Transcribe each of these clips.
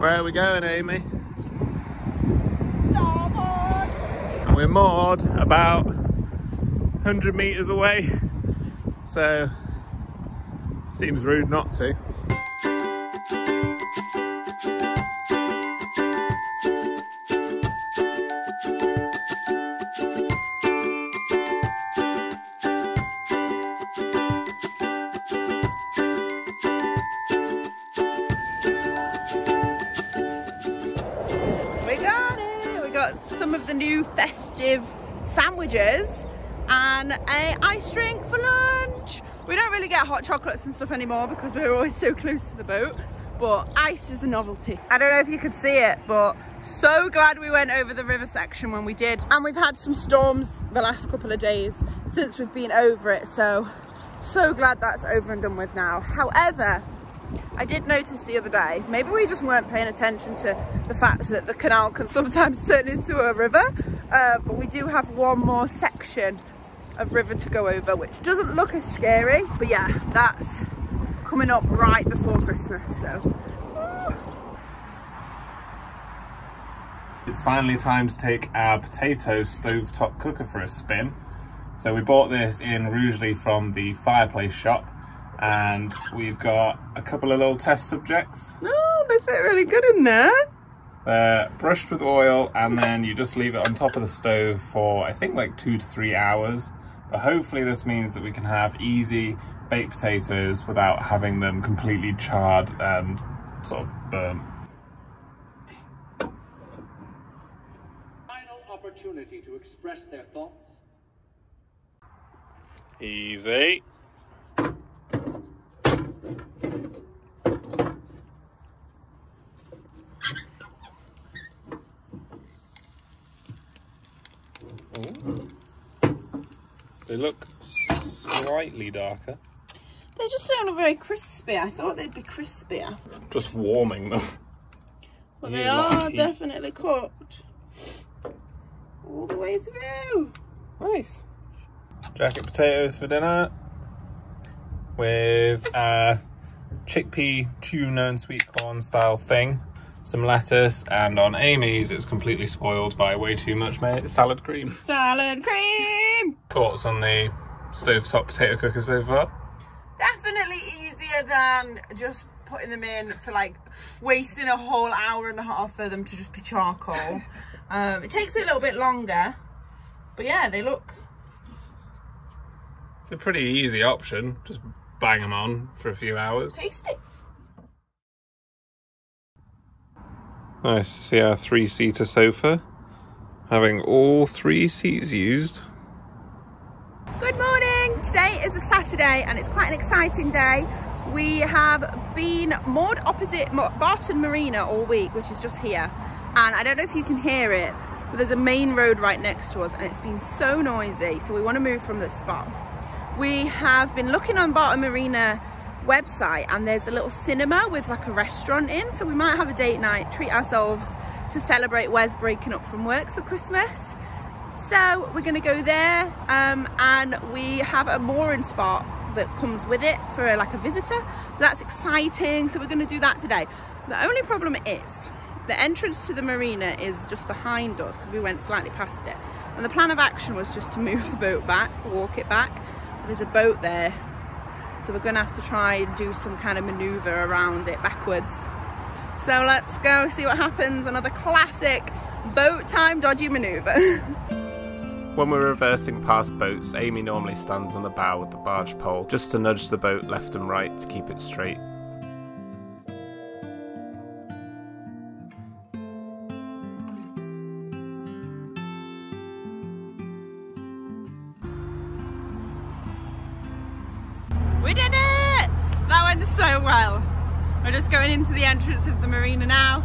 Where are we going, Amy? Starboard! And we're moored about 100 metres away, so seems rude not to. Some of the new festive sandwiches and a ice drink for lunch. We don't really get hot chocolates and stuff anymore because we're always so close to the boat, but ice is a novelty. I don't know if you could see it, but so glad we went over the river section when we did. And we've had some storms the last couple of days since we've been over it, so glad that's over and done with now. However, I did notice the other day, maybe we just weren't paying attention to the fact that the canal can sometimes turn into a river, but we do have one more section of river to go over, which doesn't look as scary, but yeah, that's coming up right before Christmas, so. It's finally time to take our potato stovetop cooker for a spin. So we bought this in Rugeley from the fireplace shop, and we've got a couple of little test subjects. Oh, they fit really good in there. They're brushed with oil, and then you just leave it on top of the stove for I think like 2 to 3 hours. But hopefully this means that we can have easy baked potatoes without having them completely charred and sort of burnt. Final opportunity to express their thoughts. Easy. Ooh. They look slightly darker. They just sound very crispy. I thought they'd be crispier. Just warming them. But they are definitely cooked. All the way through. Nice. Jacket potatoes for dinner with a chickpea, tuna and sweet corn style thing. Some lettuce, and on Amy's it's completely spoiled by way too much salad cream. Salad cream! Thoughts on the stovetop potato cooker so far? Definitely easier than just putting them in for like wasting a whole hour and a half for them to just be charcoal. It takes a little bit longer, but yeah, they look. It's a pretty easy option. Just bang them on for a few hours. Tasty. Nice to see our 3-seater sofa having all 3 seats used. Good morning! Today is a Saturday and it's quite an exciting day. We have been moored opposite Burton Marina all week, which is just here. And I don't know if you can hear it, but there's a main road right next to us and it's been so noisy, so we want to move from this spot. We have been looking on Burton Marina website and there's a little cinema with like a restaurant in, so we might have a date night, treat ourselves to celebrate Wes breaking up from work for Christmas. So we're going to go there and we have a mooring spot that comes with it for like a visitor, so that's exciting. So we're going to do that today. The only problem is the entrance to the marina is just behind us because we went slightly past it, and the plan of action was just to move the boat back, walk it back. There's a boat there, so we're going to have to try and do some kind of maneuver around it backwards. So let's go see what happens. Another classic boat time dodgy maneuver. When we're reversing past boats, Amy normally stands on the bow with the barge pole just to nudge the boat left and right to keep it straight. We did it! That went so well. We're just going into the entrance of the marina now.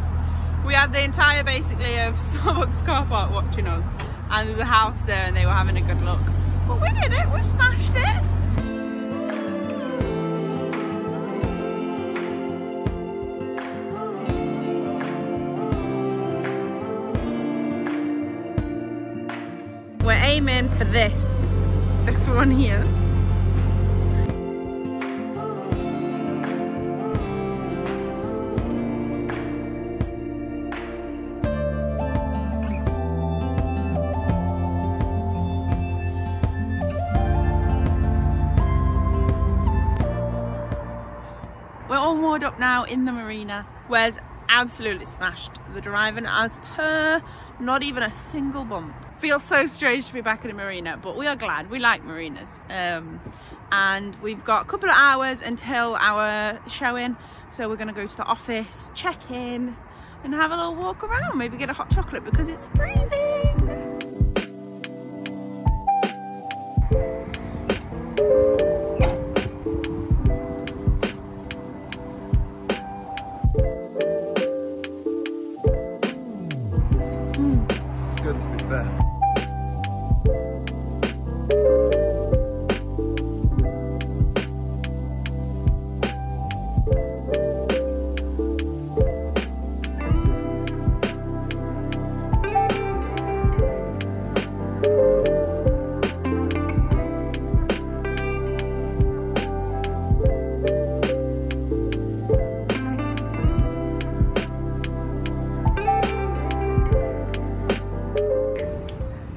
We had the entire basically of Starbucks car park watching us, and there's a house there and they were having a good look. But we did it, we smashed it. We're aiming for this one here. moored up now in the marina. Wes absolutely smashed the driving as per, not even a single bump. Feels so strange to be back in a marina, but we are glad. We like marinas. And we've got a couple of hours until our showing, so we're going to go to the office, check in and have a little walk around, maybe get a hot chocolate because it's freezing. It's good to be fair.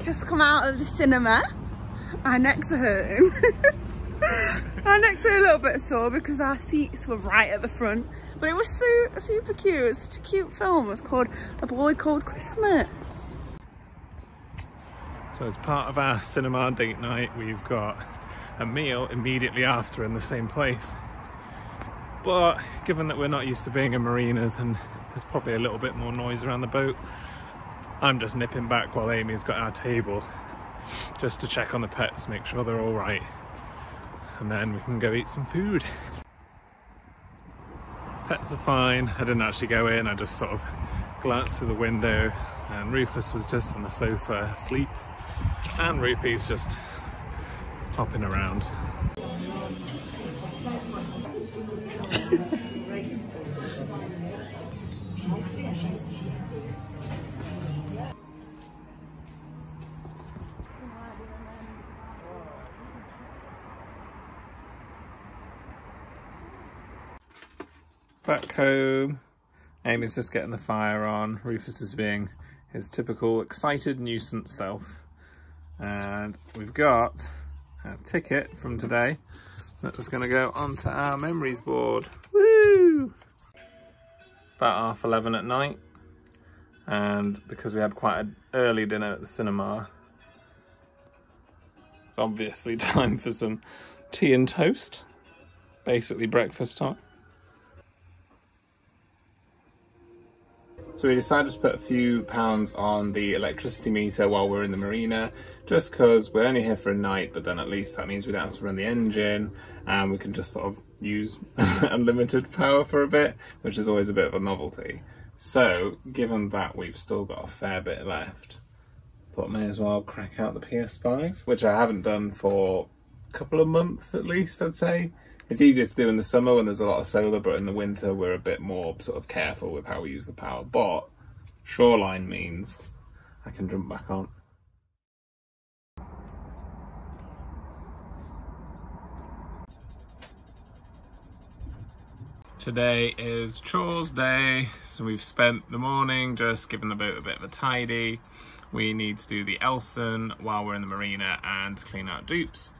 Just come out of the cinema. Our necks are hurting. Our necks are a little bit sore because our seats were right at the front, but it was super cute. It was such a cute film. It was called A Boy Called Christmas. So as part of our cinema date night, we've got a meal immediately after in the same place. But given that we're not used to being in marinas and there's probably a little bit more noise around the boat, I'm just nipping back while Amy's got our table just to check on the pets, make sure they're all right, and then we can go eat some food. Pets are fine. I didn't actually go in, I just sort of glanced through the window, and Rufus was just on the sofa asleep, and Rupee's just hopping around. Back home, Amy's just getting the fire on. Rufus is being his typical excited nuisance self. And we've got a ticket from today that is going to go onto our memories board. Woo! About 11:30 at night. And because we had quite an early dinner at the cinema, it's obviously time for some tea and toast. Basically breakfast time. So we decided to put a few pounds on the electricity meter while we're in the marina, just because we're only here for a night, but then at least that means we don't have to run the engine and we can just sort of use unlimited power for a bit, which is always a bit of a novelty. So given that we've still got a fair bit left, thought may as well crack out the PS5, which I haven't done for a couple of months at least, I'd say. It's easier to do in the summer when there's a lot of solar, but in the winter we're a bit more sort of careful with how we use the power. But shoreline means I can jump back on. Today is chores day, so we've spent the morning just giving the boat a bit of a tidy. We need to do the Elson while we're in the marina and clean out dupes.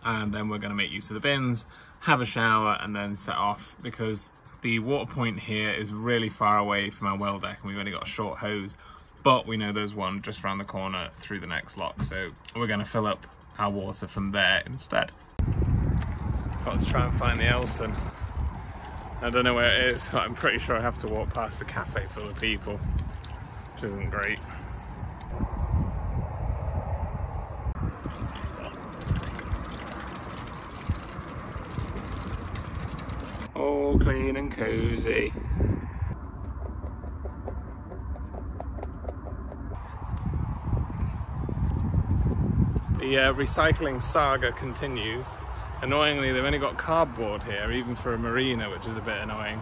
And then we're going to make use of the bins, have a shower and then set off, because the water point here is really far away from our well deck and we've only got a short hose, but we know there's one just around the corner through the next lock, so we're going to fill up our water from there instead. Got to try and find the Elson. I don't know where it is, but I'm pretty sure I have to walk past a cafe full of people, which isn't great. All clean and cozy. The recycling saga continues. Annoyingly, they've only got cardboard here, even for a marina, which is a bit annoying.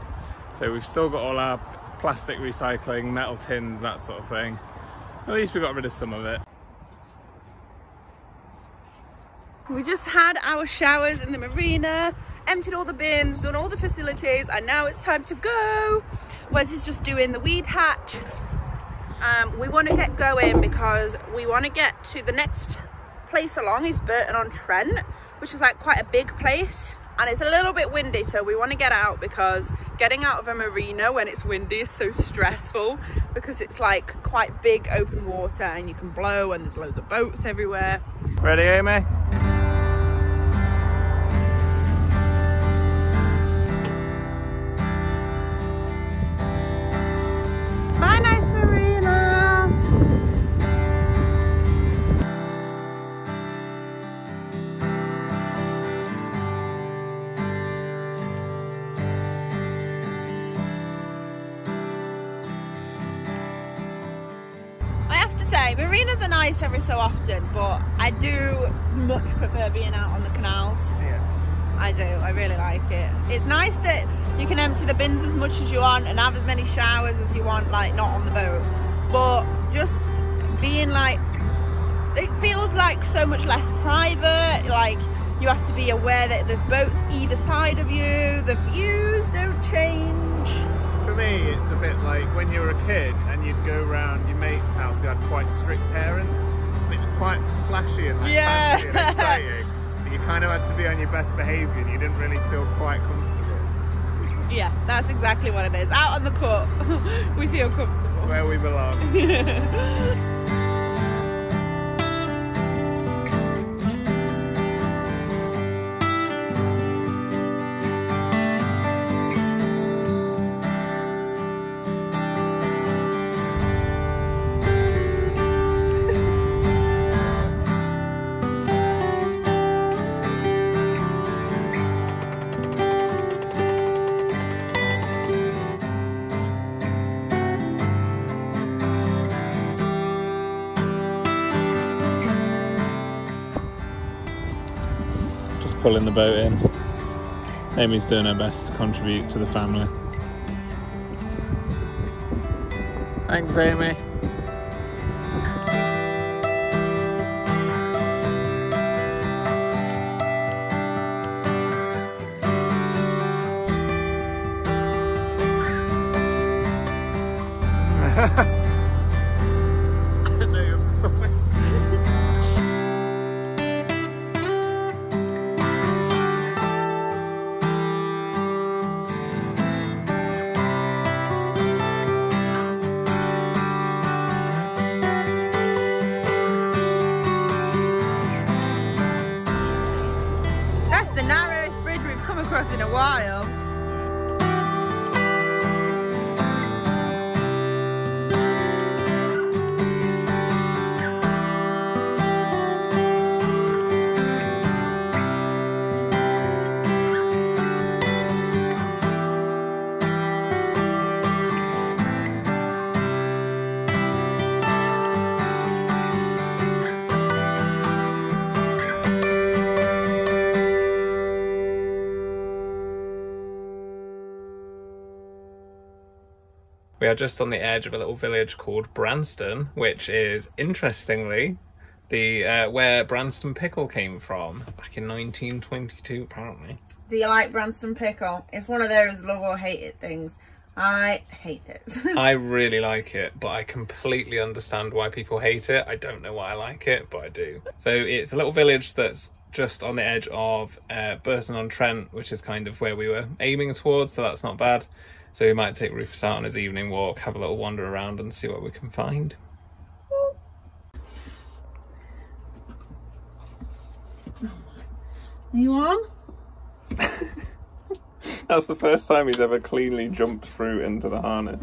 So we've still got all our plastic recycling, metal tins, that sort of thing. At least we got rid of some of it. We just had our showers in the marina, emptied all the bins, done all the facilities, and now it's time to go. Wes is just doing the weed hatch. We want to get going because we want to get to the next place along is Burton-upon-Trent, which is like quite a big place. and it's a little bit windy, so we want to get out because getting out of a marina when it's windy is so stressful, because it's like quite big open water and you can blow and there's loads of boats everywhere. Ready, Amy? Bye, nice marina. Marinas are nice every so often, but I do much prefer being out on the canals. Yeah. I do, I really like it. It's nice that you can empty the bins as much as you want and have as many showers as you want, like not on the boat. But just being like, it feels like so much less private, like you have to be aware that there's boats either side of you, the views don't change. For me, it's a bit like when you were a kid and you'd go around your mate's house who had quite strict parents. And it was quite flashy and like fancy and exciting. But you kind of had to be on your best behaviour and you didn't really feel quite comfortable. Yeah, that's exactly what it is. Out on the court, we feel comfortable. It's where we belong. Pulling the boat in. Amy's doing her best to contribute to the family. Thanks, Amy. I know you're filming. The narrowest bridge we've come across in a while. We are just on the edge of a little village called Branston, which is, interestingly, the where Branston pickle came from back in 1922, apparently. Do you like Branston pickle? It's one of those love or hate it things. I hate it. I really like it, but I completely understand why people hate it. I don't know why I like it, but I do. So it's a little village that's just on the edge of Burton-on-Trent, which is kind of where we were aiming towards, so that's not bad. So we might take Rufus out on his evening walk, have a little wander around and see what we can find. Are you on? That's the first time he's ever cleanly jumped through into the harness.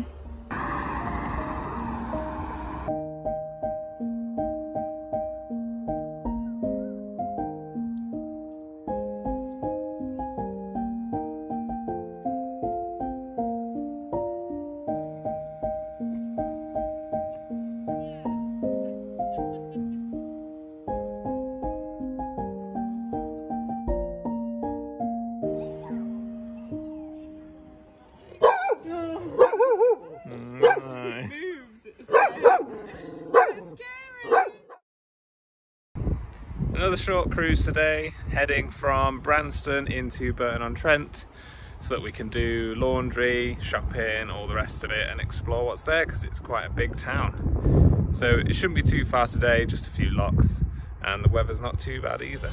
Another short cruise today, heading from Branston into Burton-on-Trent so that we can do laundry, shopping, all the rest of it, and explore what's there because it's quite a big town. So it shouldn't be too far today, just a few locks, and the weather's not too bad either.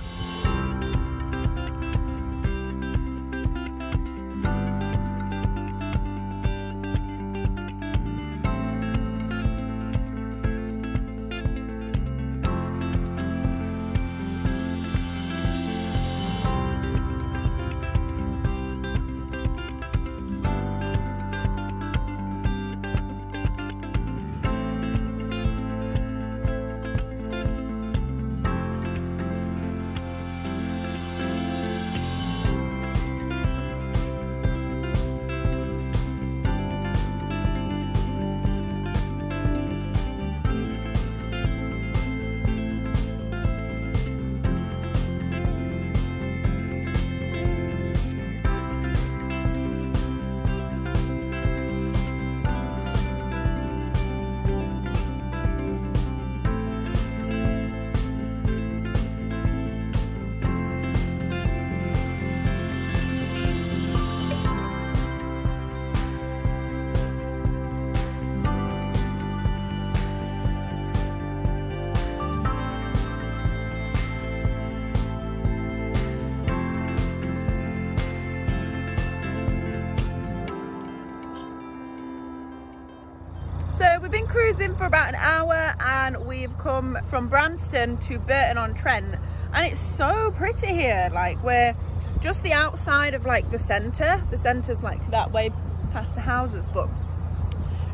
So we've been cruising for about an hour and we've come from Branston to Burton-on-Trent, and it's so pretty here. Like, we're just the outside of like the centre. The centre's like that way past the houses, but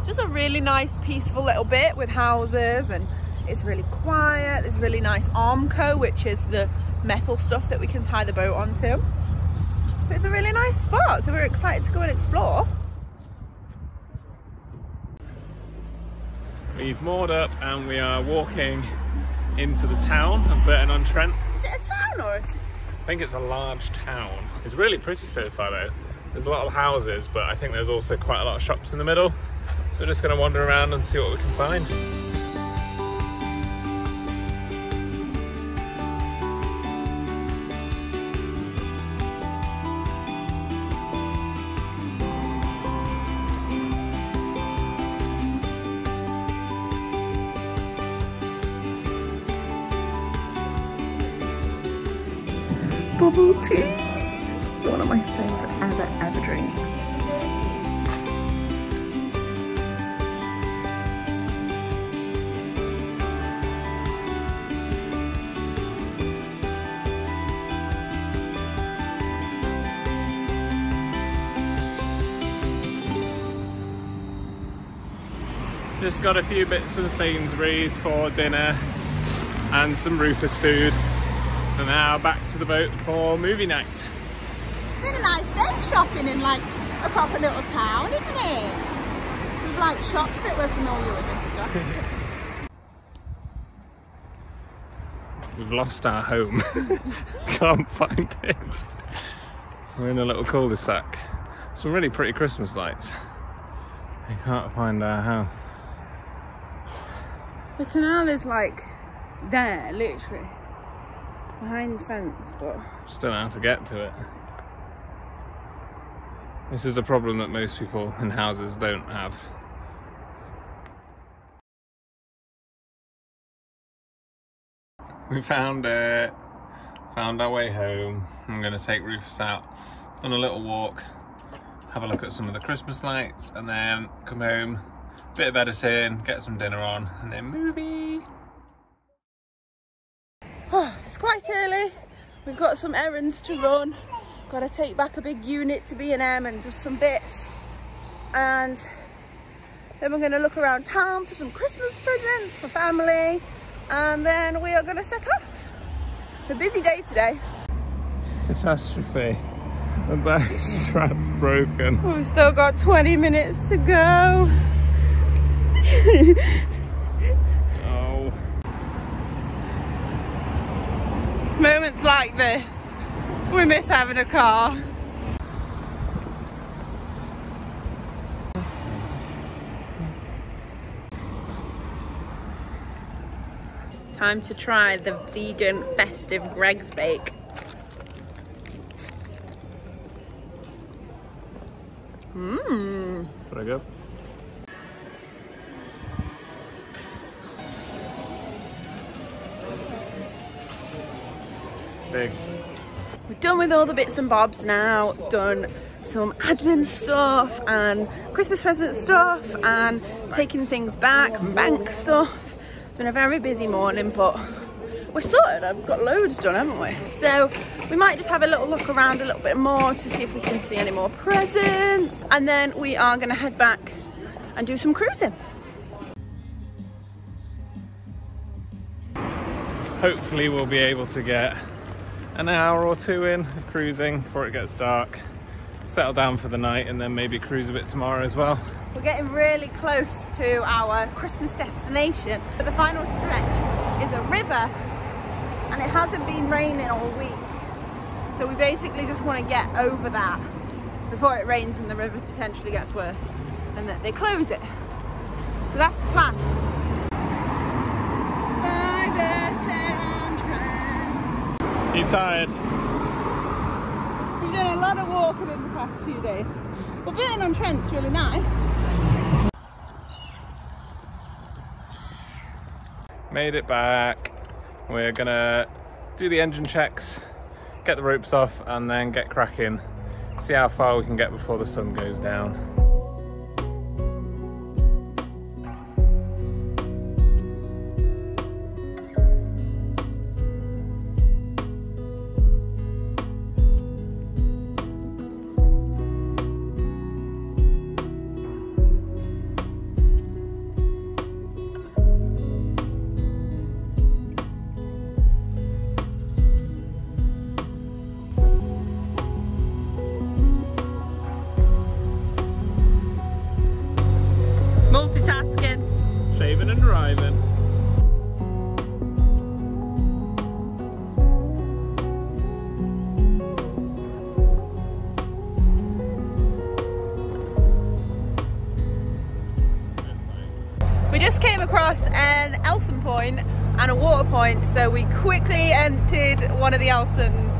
just a really nice peaceful little bit with houses, and it's really quiet. There's really nice Armco, which is the metal stuff that we can tie the boat onto. So it's a really nice spot, so we're excited to go and explore. We've moored up and we are walking into the town of Burton-on-Trent. Is it a town or is it? I think it's a large town. It's really pretty so far though. There's a lot of houses, but I think there's also quite a lot of shops in the middle. So we're just going to wander around and see what we can find. Bubble tea! It's one of my favourite ever drinks. Just got a few bits of Sainsbury's for dinner and some Rufus food. And now back to the boat for movie night. It's been a nice day shopping in like a proper little town, isn't it? With like shops that we're familiar with and stuff. We've lost our home. Can't find it. We're in a little cul-de-sac. Some really pretty Christmas lights. I can't find our house. The canal is like there, literally. Behind the fence, but Just don't know how to get to it. This is a problem that most people in houses don't have. We found it. Found our way home. I'm going to take Rufus out on a little walk, have a look at some of the Christmas lights, and then come home, bit of editing, get some dinner on, and then movie. it's quite early. We've got some errands to run. Got to take back a big unit to B&M and just some bits. And then we're going to look around town for some Christmas presents for family. And then we are going to set off. It's a busy day today. Catastrophe. The back strap's broken. We've still got 20 minutes to go. Oh. Moments like this, we miss having a car. Time to try the vegan festive Greg's Bake. Mmm. Pretty good. Big. We're done with all the bits and bobs now. Done some admin stuff and Christmas present stuff and taking things back and bank stuff. It's been a very busy morning, but we're sorted. I've got loads done, haven't we? So we might just have a little look around a little bit more to see if we can see any more presents. And then we are going to head back and do some cruising. Hopefully we'll be able to get an hour or two in of cruising before it gets dark. Settle down for the night and then maybe cruise a bit tomorrow as well. We're getting really close to our Christmas destination. But the final stretch is a river and it hasn't been raining all week. So we basically just want to get over that before it rains and the river potentially gets worse and that they close it. So that's the plan. Bye, Burton-on-Trent. You tired? We've done a lot of walking in the past few days. But Burton-on-Trent's really nice. Made it back. We're gonna do the engine checks, get the ropes off, and then get cracking. See how far we can get before the sun goes down. Multitasking. Shaving and driving. We just came across an Elson point and a water point, so we quickly entered one of the Elsons.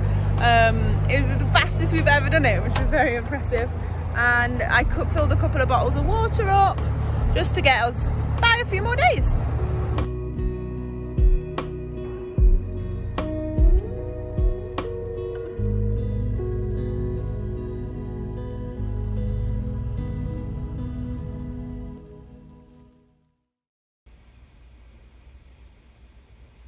It was the fastest we've ever done it, which was very impressive. And I filled a couple of bottles of water up just to get us by a few more days.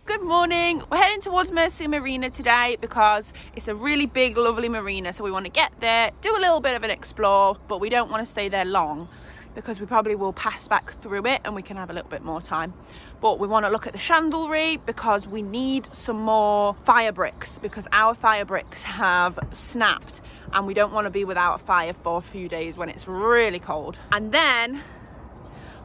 Good morning. We're heading towards Mercia Marina today because it's a really big, lovely marina. So we want to get there, do a little bit of an explore, but we don't want to stay there long because we probably will pass back through it and we can have a little bit more time. But we want to look at the chandlery because we need some more fire bricks because our fire bricks have snapped and we don't want to be without a fire for a few days when it's really cold. And then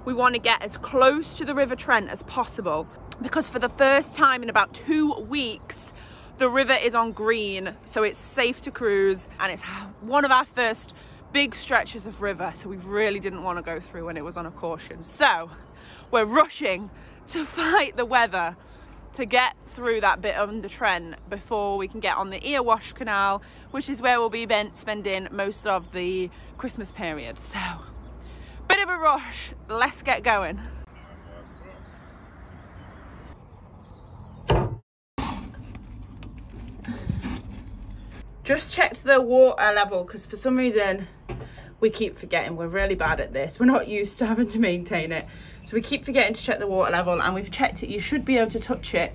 we want to get as close to the River Trent as possible because for the first time in about 2 weeks the river is on green, so it's safe to cruise and it's one of our first big stretches of river, so we really didn't want to go through when it was on a caution. So we're rushing to fight the weather to get through that bit on the Trent before we can get on the Erewash Canal, which is where we'll be spending most of the Christmas period. So bit of a rush, let's get going. Just checked the water level because for some reason we keep forgetting. We're really bad at this. We're not used to having to maintain it. So we keep forgetting to check the water level, and we've checked it. You should be able to touch it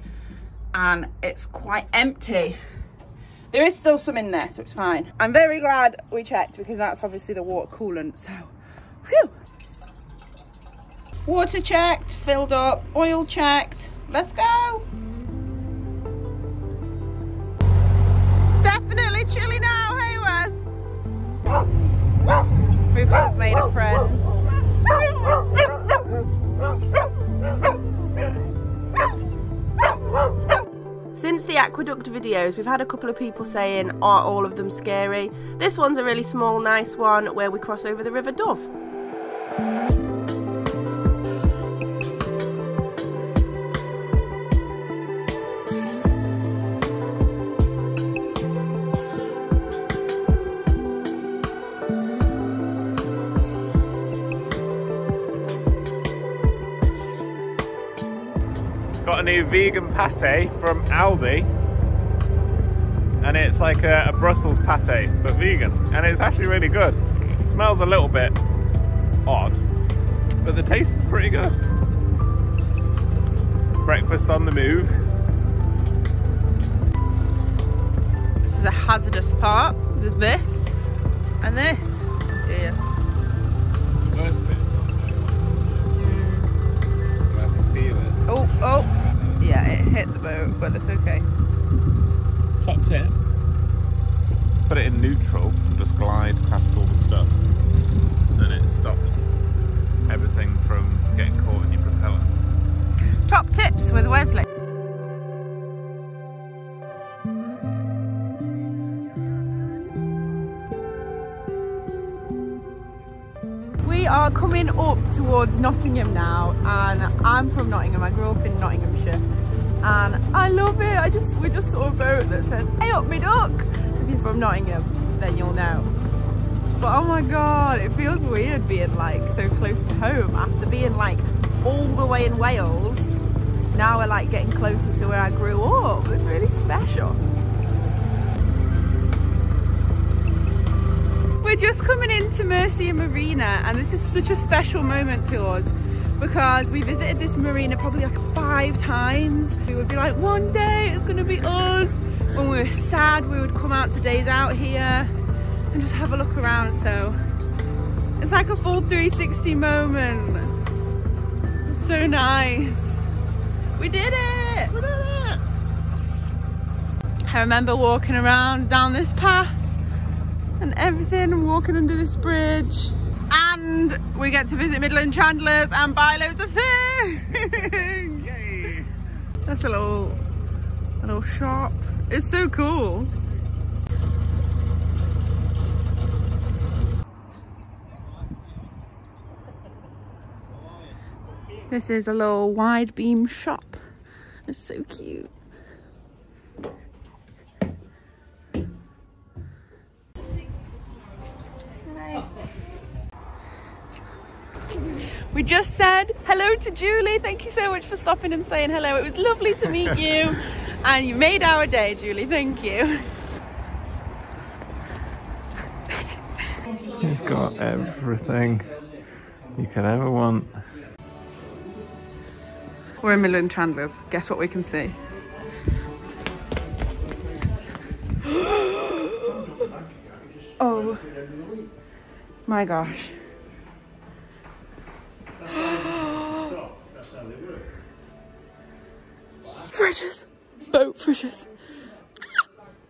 and it's quite empty. There is still some in there, so it's fine. I'm very glad we checked because that's obviously the water coolant, so phew. Water checked, filled up, oil checked. Let's go. Definitely chilly now, hey Wes? Rufus has made a friend. Since the aqueduct videos, we've had a couple of people saying, are all of them scary? This one's a really small, nice one where we cross over the River Dove. Got a new vegan pate from Aldi, and it's like a Brussels pate but vegan, and it's actually really good. It smells a little bit odd, but the taste is pretty good. Breakfast on the move. This is a hazardous part. There's this and this. Oh dear. The worst bit. I can feel it. Oh, yeah, it hit the boat, but it's okay. Top tip. Put it in neutral and just glide past all the stuff, and it stops everything from getting caught in your propeller. Top tips with Wesley. We are coming up towards Nottingham now, and I'm from Nottingham. I grew up in Nottinghamshire and I love it. We just saw a boat that says, "Hey up me duck." If you're from Nottingham, then you'll know. But oh my god, it feels weird being like so close to home after being like all the way in Wales. Now we're like getting closer to where I grew up. It's really special. We're just coming into Mercia Marina, and this is such a special moment to us because we visited this marina probably like 5 times. We would be like, one day it's gonna be us. When we were sad, we would come out to days out here and just have a look around. So it's like a full 360 moment. It's so nice. We did it! We did it! I remember walking around down this path and everything, walking under this bridge. And And we get to visit Midland Chandlers and buy loads of things. Yay! That's a little shop. It's so cool. This is a little wide beam shop. It's so cute. Hi. We just said hello to Julie. Thank you so much for stopping and saying hello. It was lovely to meet you. And you made our day, Julie. Thank you. You've got everything you could ever want. We're in Midland Chandlers. Guess what we can see? Oh my gosh. Fridges. Boat fridges.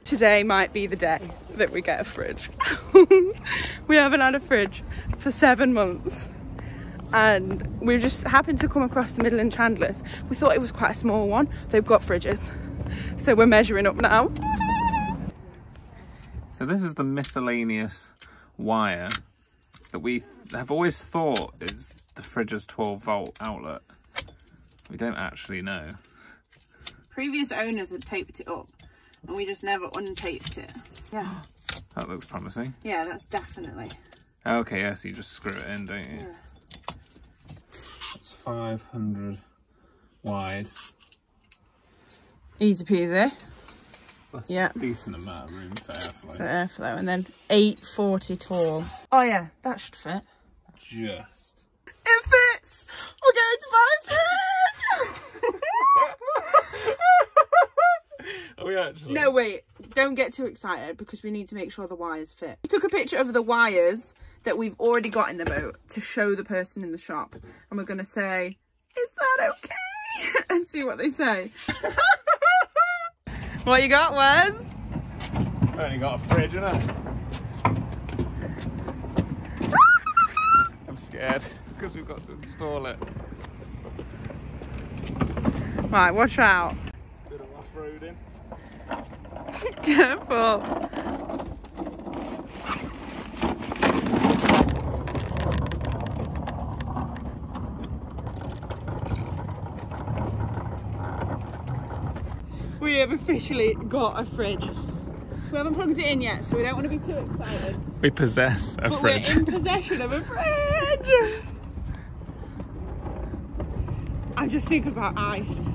Today might be the day that we get a fridge. We haven't had a fridge for 7 months. And we just happened to come across the Midland Chandlers. We thought it was quite a small one. They've got fridges. So we're measuring up now. So this is the miscellaneous wire that we have always thought is the fridge's 12-volt outlet. We don't actually know. Previous owners had taped it up and we just never untaped it. Yeah. That looks promising. Yeah, that's definitely. Okay, yes, you just screw it in, don't you? Yeah. It's 500 wide. Easy peasy. That's yeah. a decent amount of room for airflow. For airflow, and then 840 tall. Oh yeah, that should fit. Just. It fits! We're going to buy a fridge! Are we actually? No, wait. Don't get too excited because we need to make sure the wires fit. We took a picture of the wires that we've already got in the boat to show the person in the shop. And we're going to say, is that okay? And see what they say. What you got, Wes? I've only got a fridge, innit? I'm scared because we've got to install it. Right, watch out. Bit of off-roading. Careful. We have officially got a fridge. We haven't plugged it in yet, so we don't want to be too excited. We possess a fridge. We're in possession of a fridge! I'm just thinking about ice.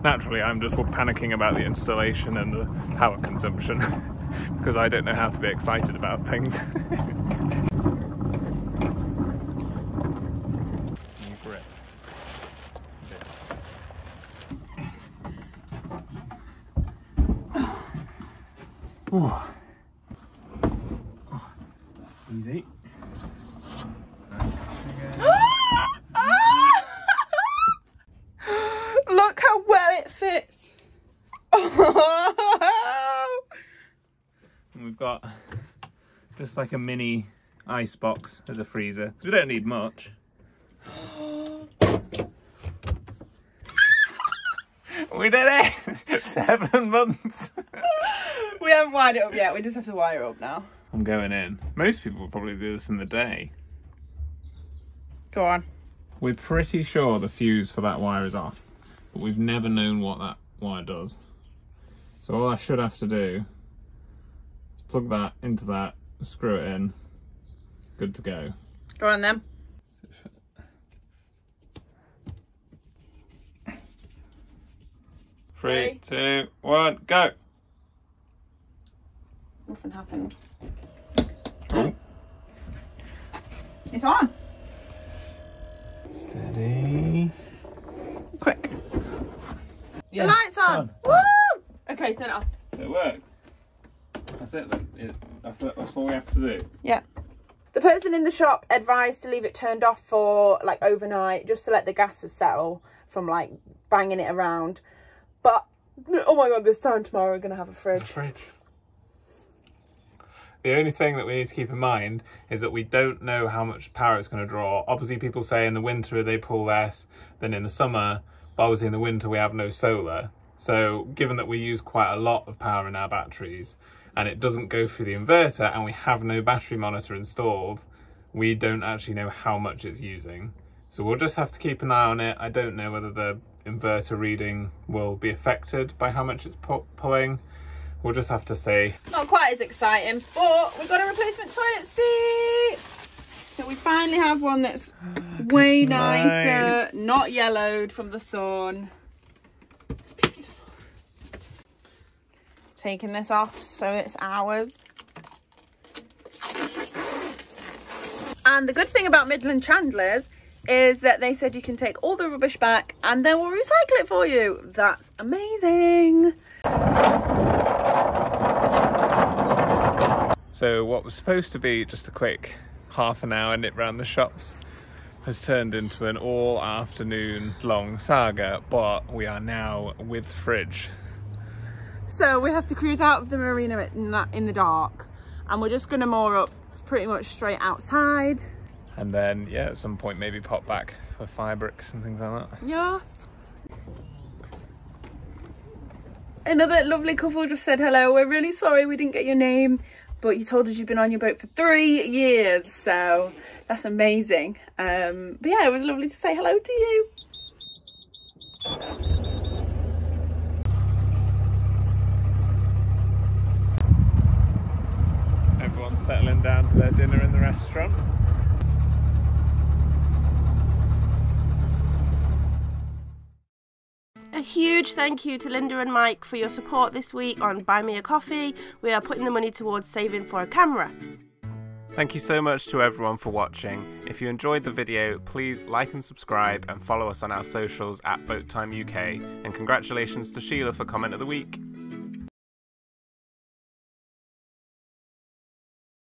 Naturally, I'm just panicking about the installation and the power consumption because I don't know how to be excited about things. Grip. Oh. Easy. Look how well it fits. Oh. We've got just like a mini ice box as a freezer because we don't need much. We did it! 7 months. We haven't wired it up yet. We just have to wire it up now. I'm going in. Most people would probably do this in the day. Go on. We're pretty sure the fuse for that wire is off, but we've never known what that wire does. So all I should have to do is plug that into that, screw it in, good to go. Go on then. 3, 2, 1, go! Nothing happened. Oh. It's on. Steady. Quick. Yeah, the light's on. it's Woo! on. Okay, turn it off. It works. That's it then. That's what we have to do. Yeah. The person in the shop advised to leave it turned off for like overnight, just to let the gases settle from like banging it around. But oh my god, this time tomorrow we're gonna have a fridge. The only thing that we need to keep in mind is that we don't know how much power it's going to draw. Obviously people say in the winter they pull less than in the summer, but obviously in the winter we have no solar. So given that we use quite a lot of power in our batteries and it doesn't go through the inverter and we have no battery monitor installed, we don't actually know how much it's using. So we'll just have to keep an eye on it. I don't know whether the inverter reading will be affected by how much it's pulling. We'll just have to see. Not quite as exciting, but we've got a replacement toilet seat. So we finally have one that's way nicer, not yellowed from the sun. It's beautiful. Taking this off so it's ours. And the good thing about Midland Chandlers is that they said you can take all the rubbish back and they will recycle it for you. That's amazing. So what was supposed to be just a quick half an hour nip round the shops has turned into an all afternoon long saga, but we are now with fridge. So we have to cruise out of the marina in the dark and we're just going to moor up pretty much straight outside. And then, yeah, at some point maybe pop back for fabrics and things like that. Yes. Another lovely couple just said hello. We're really sorry we didn't get your name, but you told us you've been on your boat for 3 years, so that's amazing. But yeah, it was lovely to say hello to you. Everyone's settling down to their dinner in the restaurant. A huge thank you to Linda and Mike for your support this week on Buy Me a Coffee. We are putting the money towards saving for a camera. Thank you so much to everyone for watching. If you enjoyed the video, please like and subscribe and follow us on our socials at Boattime UK. And congratulations to Sheila for Comment of the Week.